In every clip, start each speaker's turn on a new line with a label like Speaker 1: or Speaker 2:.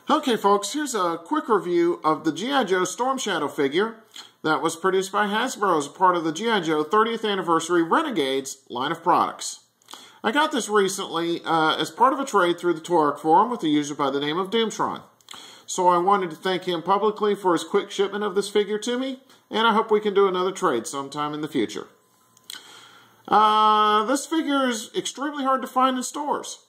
Speaker 1: Okay folks, here's a quick review of the G.I. Joe Storm Shadow figure that was produced by Hasbro as part of the G.I. Joe 30th Anniversary Renegades line of products. I got this recently as part of a trade through the Toyark forum with a user by the name of Doomtron. So I wanted to thank him publicly for his quick shipment of this figure to me, and I hope we can do another trade sometime in the future. This figure is extremely hard to find in stores.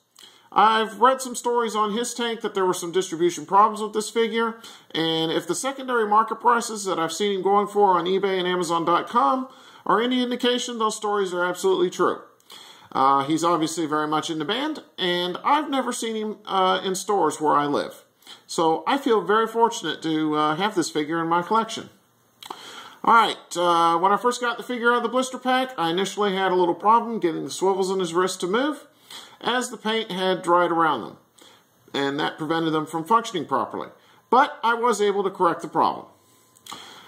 Speaker 1: I've read some stories on his tank that there were some distribution problems with this figure, and if the secondary market prices that I've seen him going for on eBay and Amazon.com are any indication, those stories are absolutely true. He's obviously very much in demand, and I've never seen him in stores where I live. So I feel very fortunate to have this figure in my collection. Alright, when I first got the figure out of the blister pack, I initially had a little problem getting the swivels in his wrist to move, as the paint had dried around them, and that prevented them from functioning properly. But I was able to correct the problem.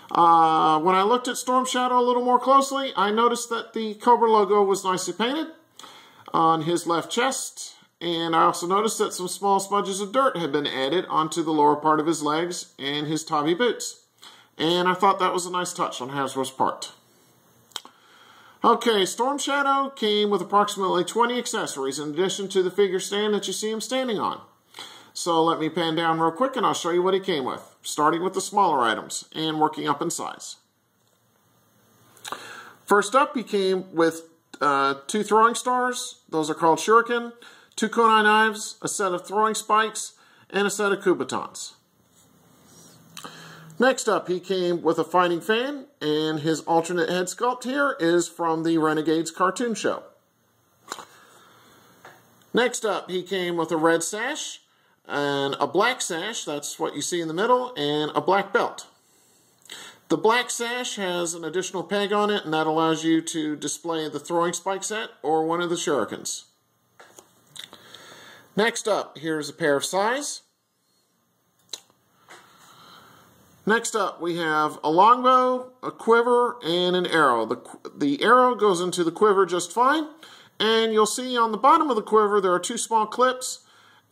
Speaker 1: When I looked at Storm Shadow a little more closely, I noticed that the Cobra logo was nicely painted on his left chest, and I also noticed that some small smudges of dirt had been added onto the lower part of his legs and his Tabi boots. And I thought that was a nice touch on Hasbro's part. Okay, Storm Shadow came with approximately 20 accessories in addition to the figure stand that you see him standing on. So let me pan down real quick and I'll show you what he came with, starting with the smaller items and working up in size. First up, he came with 2 throwing stars. Those are called shuriken, 2 kunai knives, a set of throwing spikes, and a set of kubatons. Next up, he came with a fighting fan, and his alternate head sculpt here is from the Renegades cartoon show. Next up, he came with a red sash, and a black sash, that's what you see in the middle, and a black belt. The black sash has an additional peg on it, and that allows you to display the throwing spike set or one of the shurikens. Next up, here's a pair of sais. Next up, we have a longbow, a quiver, and an arrow. The arrow goes into the quiver just fine, and you'll see on the bottom of the quiver there are 2 small clips,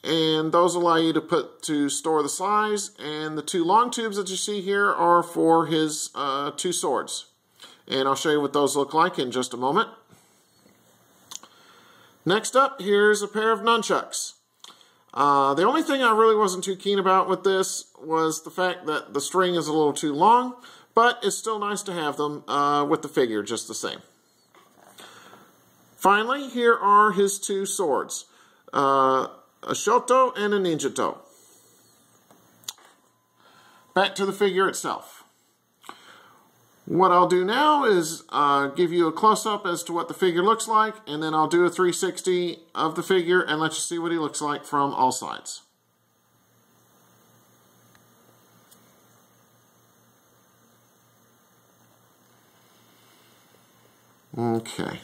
Speaker 1: and those allow you to store the sais, and the 2 long tubes that you see here are for his 2 swords. And I'll show you what those look like in just a moment. Next up, here's a pair of nunchucks. The only thing I really wasn't too keen about with this was the fact that the string is a little too long, but it's still nice to have them with the figure just the same. Finally, here are his 2 swords, a shoto and a ninjato. Back to the figure itself. What I'll do now is give you a close-up as to what the figure looks like, and then I'll do a 360 of the figure and let you see what he looks like from all sides. Okay.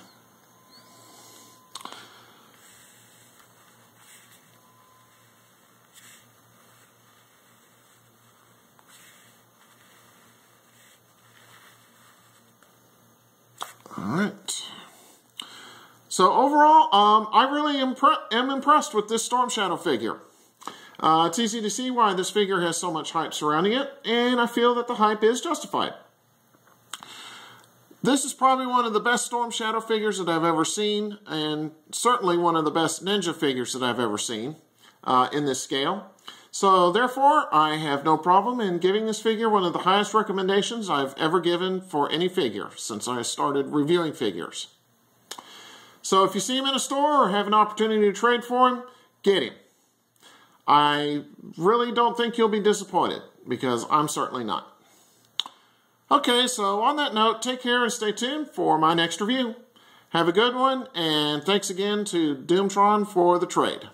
Speaker 1: Alright, so overall, I really am impressed with this Storm Shadow figure. It's easy to see why this figure has so much hype surrounding it, and I feel that the hype is justified. This is probably one of the best Storm Shadow figures that I've ever seen, and certainly one of the best Ninja figures that I've ever seen in this scale. So therefore, I have no problem in giving this figure one of the highest recommendations I've ever given for any figure since I started reviewing figures. So if you see him in a store or have an opportunity to trade for him, get him. I really don't think you'll be disappointed, because I'm certainly not. Okay, so on that note, take care and stay tuned for my next review. Have a good one, and thanks again to Doomtron for the trade.